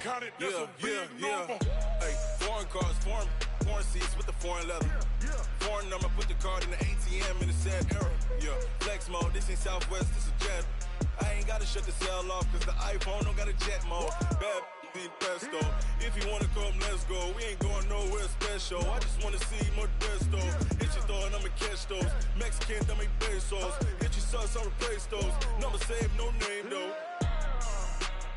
Hey, foreign cars, foreign seats with the foreign leather. Foreign number, put the card in the ATM in the sad era. Yeah, flex mode, this ain't Southwest, this a jet. I ain't gotta shut the cell off, cause the iPhone don't got a jet mode. Bad be pesto. If you wanna come, let's go. We ain't going nowhere special. I just wanna see Modesto. Hit your thought, I'ma catch those. Mexican, dame pesos. Hit your sauce, I'll replace those. Number saved, no name though.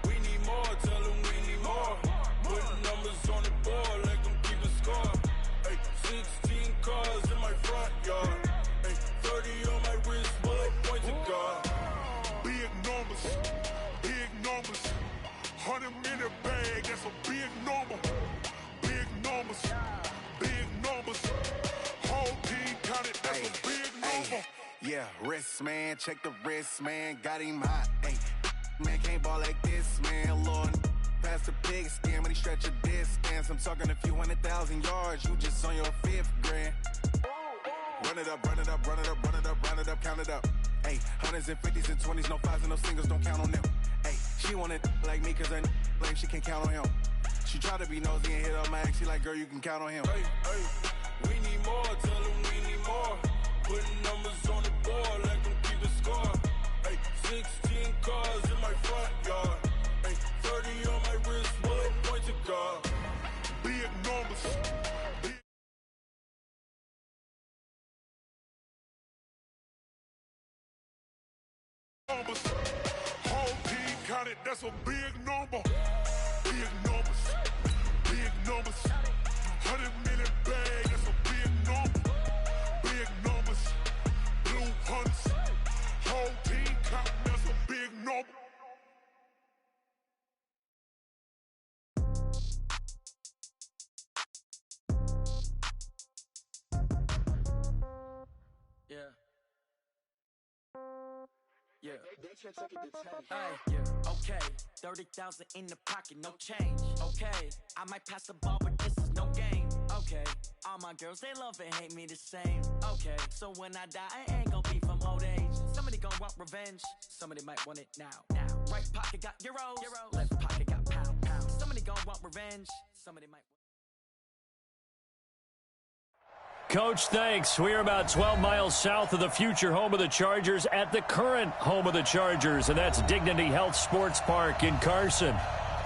We need more, tell them we need more. Putting numbers on the board, like them keep a score. Hey, 16 cars in my front yard. Hey, 30 on my wrist, bullet point to God. Big numbers, big numbers. 100 minute bag, that's a big number. Big numbers, big numbers. Whole team counted, that's a big number. Yeah, wrist man, check the wrist man, got him hot. Ay, man can't ball like this, man. Lord, past the pig skin, but he stretch a distance. I'm talking a few 100,000 yards, you just on your 5th grand. Run it up, run it up, run it up, run it up, run it up, count it up. Ay, 100s and 50s and 20s, no 5s and no singles, don't count on them. Ay, she want it like me, cause her like she can count on him. She try to be nosy and hit up my ex, she like, girl, you can count on him. Hey, we need more, tell them we need more. Putting numbers on the board, like them keep a score. Hey, 16 cars in my front yard. Hey, 30 on my wrist, bullet point to God. Big numbers. Numbers. Whole team counted, that's a big number. Big numbers. Big numbers. 100 minute bag, that's a big number. Big numbers. Blue hunts. Whole team counting, that's a big number. Okay, 30,000 in the pocket, no change. Okay, I might pass the ball, but this is no game. Okay, all my girls, they love and hate me the same. Okay, so when I die, I ain't gon' be from old age. Somebody gon' want revenge, somebody might want it now. Right pocket got euros, left pocket got pound. Somebody gon' want revenge, somebody might. Coach, thanks. We're about 12 miles south of the future home of the Chargers at the current home of the Chargers, and that's Dignity Health Sports Park in Carson.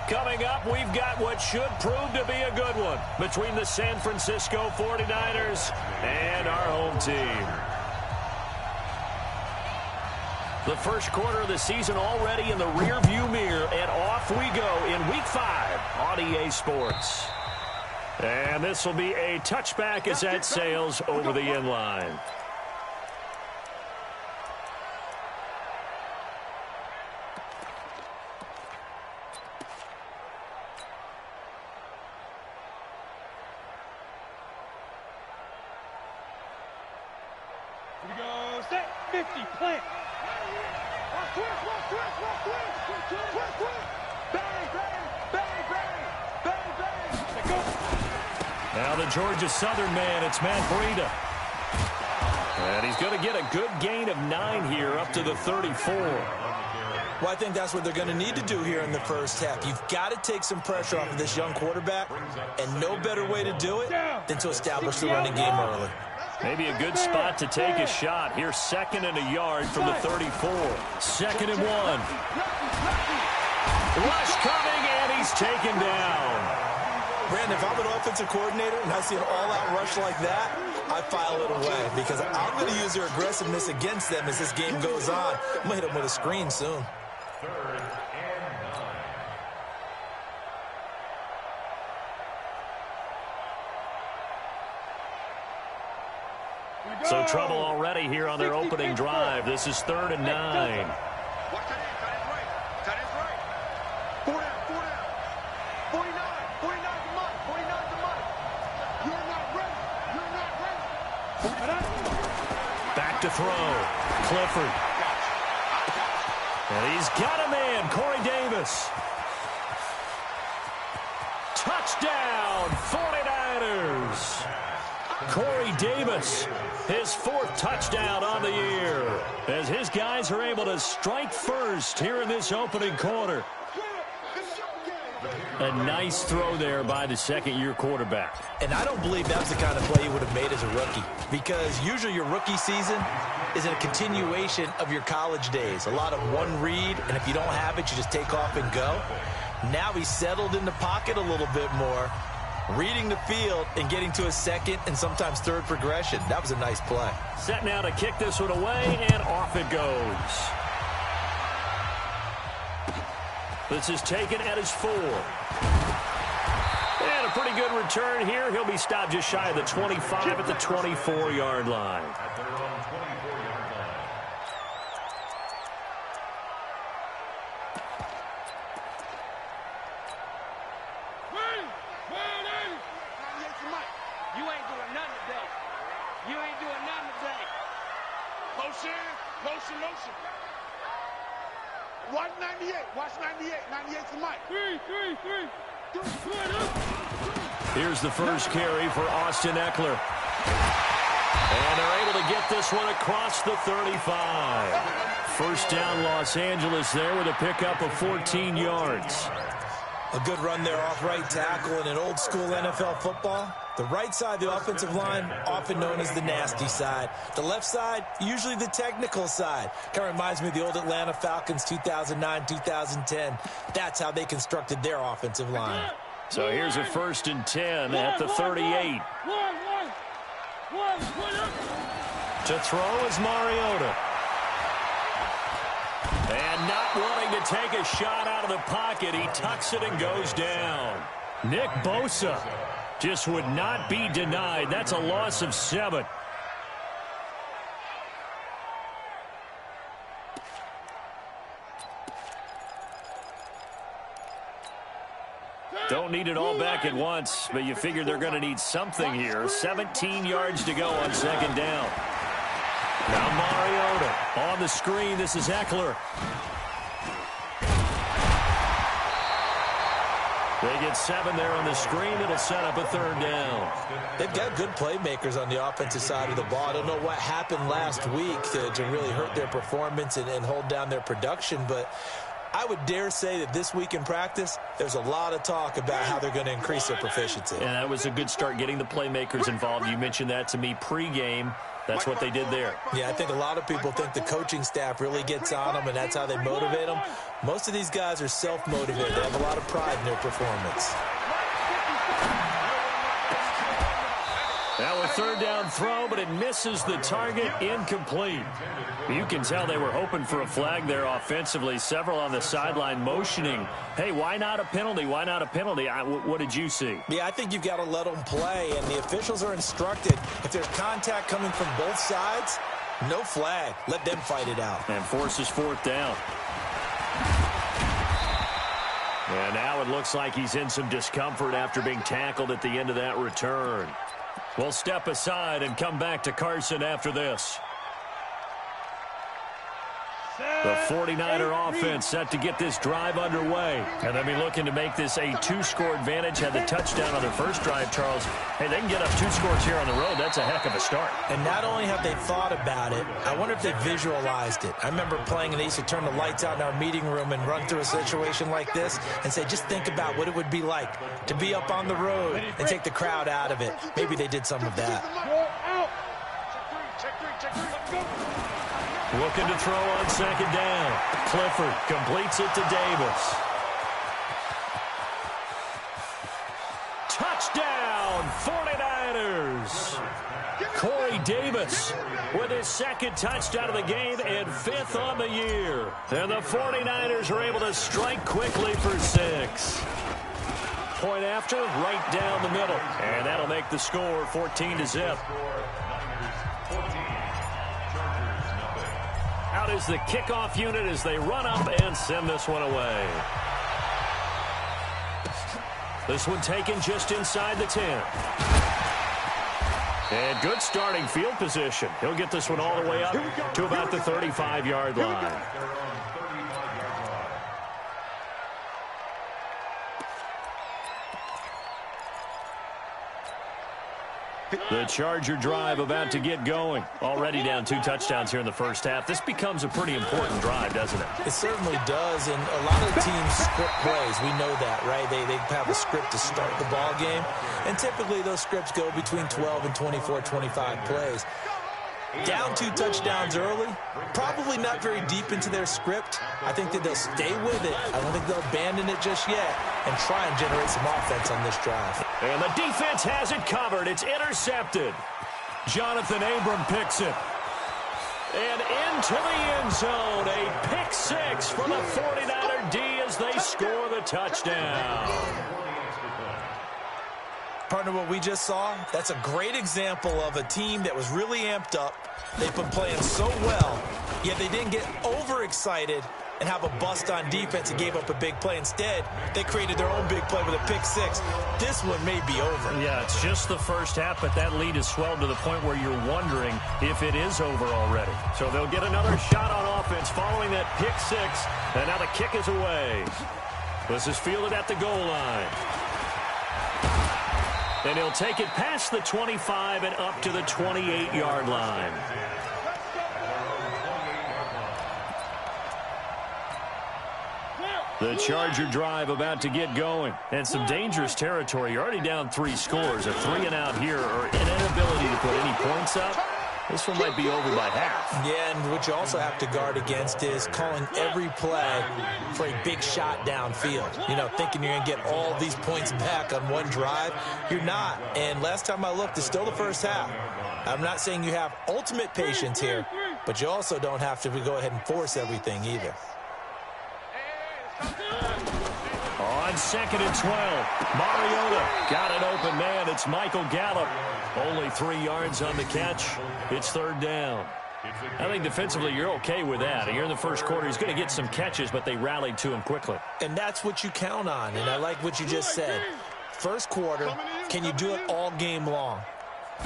Coming up, we've got what should prove to be a good one between the San Francisco 49ers and our home team. The first quarter of the season already in the rearview mirror, and off we go in Week 5 on EA Sports. And this will be a touchback as that sails over the end line. Here we go, set, 50, plant. Watch twist. Bang, bang, bang, bang, bang, bang. Let go. Now the Georgia Southern man, it's Matt Breida. And he's going to get a good gain of 9 here up to the 34. Well, I think that's what they're going to need to do here in the first half. You've got to take some pressure off of this young quarterback, and no better way to do it than to establish the running game early. Maybe a good spot to take a shot. Here's 2nd and a yard from the 34. 2nd and 1. Rush coming, and he's taken down. Brandon, if I'm an offensive coordinator and I see an all-out rush like that, I file it away because I'm going to use their aggressiveness against them as this game goes on. I'm going to hit them with a screen soon. 3rd and 9. So trouble already here on their opening drive. This is 3rd and 9. Watch that in, cut his right. 4 down. 49 to Mike. You're not ready. Back to throw. Clifford. And he's got a man, Corey Davis. Touchdown, 49ers. Corey Davis, his 4th touchdown on the year, as his guys are able to strike first here in this opening quarter. A nice throw there by the second-year quarterback. And I don't believe that was the kind of play he would have made as a rookie, because usually your rookie season is a continuation of your college days. A lot of one read, and if you don't have it, you just take off and go. Now he's settled in the pocket a little bit more, reading the field and getting to a second and sometimes third progression. That was a nice play. Set now to kick this one away, and off it goes. This is taken at his 4. And a pretty good return here. He'll be stopped just shy of the 25 at the 24-yard line. You ain't doing nothing today. You ain't doing nothing today. Motion, motion, motion. Watch 98. Watch 98. 98 to Mike. 3. Here's the first carry for Austin Ekeler. And they're able to get this one across the 35. First down, Los Angeles there with a pickup of 14 yards. A good run there off right tackle in an old school NFL football. The right side of the offensive line, often known as the nasty side. The left side, usually the technical side. Kind of reminds me of the old Atlanta Falcons 2009, 2010. That's how they constructed their offensive line. So here's a 1st and 10 at the 38. To throw is Mariota. And not wanting to take a shot out of the pocket, he tucks it and goes down. Nick Bosa just would not be denied. That's a loss of 7. Don't need it all back at once, but you figure they're going to need something here. 17 yards to go on 2nd down. Now Mariota on the screen. This is Ekeler. They get 7 there on the screen. It'll set up a 3rd down. They've got good playmakers on the offensive side of the ball. I don't know what happened last week to really hurt their performance and hold down their production, but I would dare say that this week in practice, there's a lot of talk about how they're going to increase their proficiency. And that was a good start getting the playmakers involved. You mentioned that to me pregame. That's what they did there. Yeah, I think a lot of people think the coaching staff really gets on them, and that's how they motivate them. Most of these guys are self-motivated. They have a lot of pride in their performance. Now a 3rd down throw, but it misses the target. Incomplete. You can tell they were hoping for a flag there offensively. Several on the sideline motioning. Hey, why not a penalty? Why not a penalty? What did you see? Yeah, I think you've got to let them play, and the officials are instructed if there's contact coming from both sides, no flag. Let them fight it out. And forces 4th down. And now it looks like he's in some discomfort after being tackled at the end of that return. We'll step aside and come back to Carson after this. The 49er offense set to get this drive underway. And they'll be looking to make this a 2-score advantage. Had the touchdown on their first drive, Charles. Hey, they can get up 2 scores here on the road. That's a heck of a start. And not only have they thought about it, I wonder if they visualized it. I remember playing, and they used to turn the lights out in our meeting room and run through a situation like this and say, just think about what it would be like to be up on the road and take the crowd out of it. Maybe they did some of that. Looking to throw on 2nd down. Clifford completes it to Davis. Touchdown, 49ers. Corey Davis with his 2nd touchdown of the game and 5th on the year. And the 49ers are able to strike quickly for 6. Point after, right down the middle. And that'll make the score 14-0. Out is the kickoff unit as they run up and send this one away. This one taken just inside the 10. And good starting field position. He'll get this one all the way up to about the 35-yard line. The Charger drive about to get going. Already down 2 touchdowns here in the first half. This becomes a pretty important drive, doesn't it? It certainly does, and a lot of teams script plays. We know that, right? They have a script to start the ball game, and typically those scripts go between 12 and 24, 25 plays. Down 2 touchdowns early, probably not very deep into their script. I think that they'll stay with it. I don't think they'll abandon it just yet and try and generate some offense on this drive. And the defense has it covered. It's intercepted. Jonathan Abram picks it. And into the end zone, a pick 6 for the 49er D as they score the touchdown. Partner, what we just saw, that's a great example of a team that was really amped up. They've been playing so well, yet they didn't get overexcited and have a bust on defense and gave up a big play. Instead, they created their own big play with a pick 6. This one may be over. Yeah, it's just the first half, but that lead has swelled to the point where you're wondering if it is over already. So they'll get another shot on offense following that pick 6, and now the kick is away. This is fielded at the goal line. And he'll take it past the 25 and up to the 28-yard line. The Charger drive about to get going. And some dangerous territory. You're already down 3 scores. A 3 and out here, or an inability to put any points up. This one might be over by half. Yeah, and what you also have to guard against is calling every play for a big shot downfield. You know, thinking you're going to get all these points back on one drive. You're not. And last time I looked, it's still the first half. I'm not saying you have ultimate patience here, but you also don't have to go ahead and force everything either. On 2nd and 12, Mariota got an open man. It's Michael Gallup. Only 3 yards on the catch. It's 3rd down. I think defensively you're okay with that. Here in the first quarter, he's going to get some catches, but they rallied to him quickly. And that's what you count on, and I like what you just said. First quarter, can you do it all game long?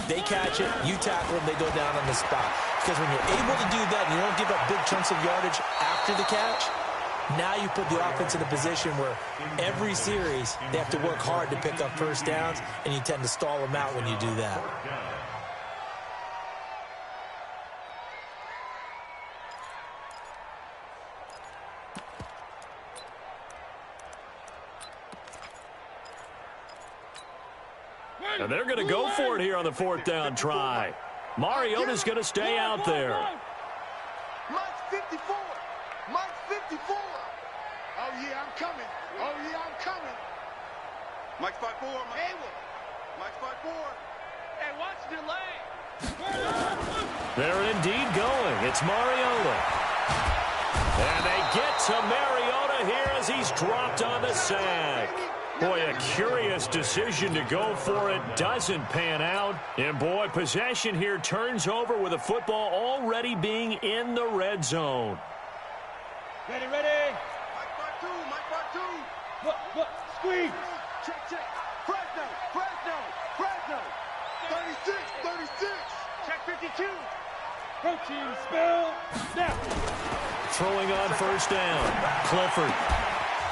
They catch it, you tackle them, they go down on the spot. Because when you're able to do that and you don't give up big chunks of yardage after the catch, now you put the offense in a position where every series they have to work hard to pick up first downs, and you tend to stall them out when you do that. And they're going to go for it here on the 4th down try. Mariota's going to stay out there. Mike's 54. Mike's 54. Oh, yeah, I'm coming. Oh, yeah, I'm coming. Mike's 5'4", Mike's 5'4". Hey, watch the lane. They're indeed going. It's Mariota. And they get to Mariota here as he's dropped on the sack. Boy, a curious decision to go for it. Doesn't pan out. And, boy, possession here turns over with the football already being in the red zone. Ready. Mike 5'2", Mike 5'2". Look, squeeze. Check. Fresno. 36. Check 52. Protein spell. Snap. Throwing on first down. Clifford.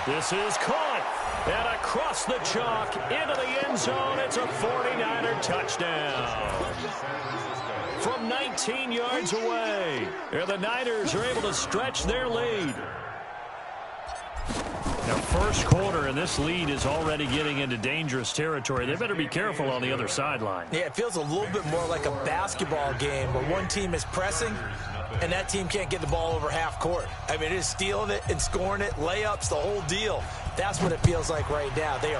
This is caught. And across the chalk into the end zone. It's a 49er touchdown. From 19 yards away. And the Niners are able to stretch their lead. Now, first quarter, and this lead is already getting into dangerous territory. They better be careful on the other sideline. Yeah, it feels a little bit more like a basketball game where one team is pressing and that team can't get the ball over half court. I mean, it is stealing it and scoring it, layups, the whole deal. That's what it feels like right now. They are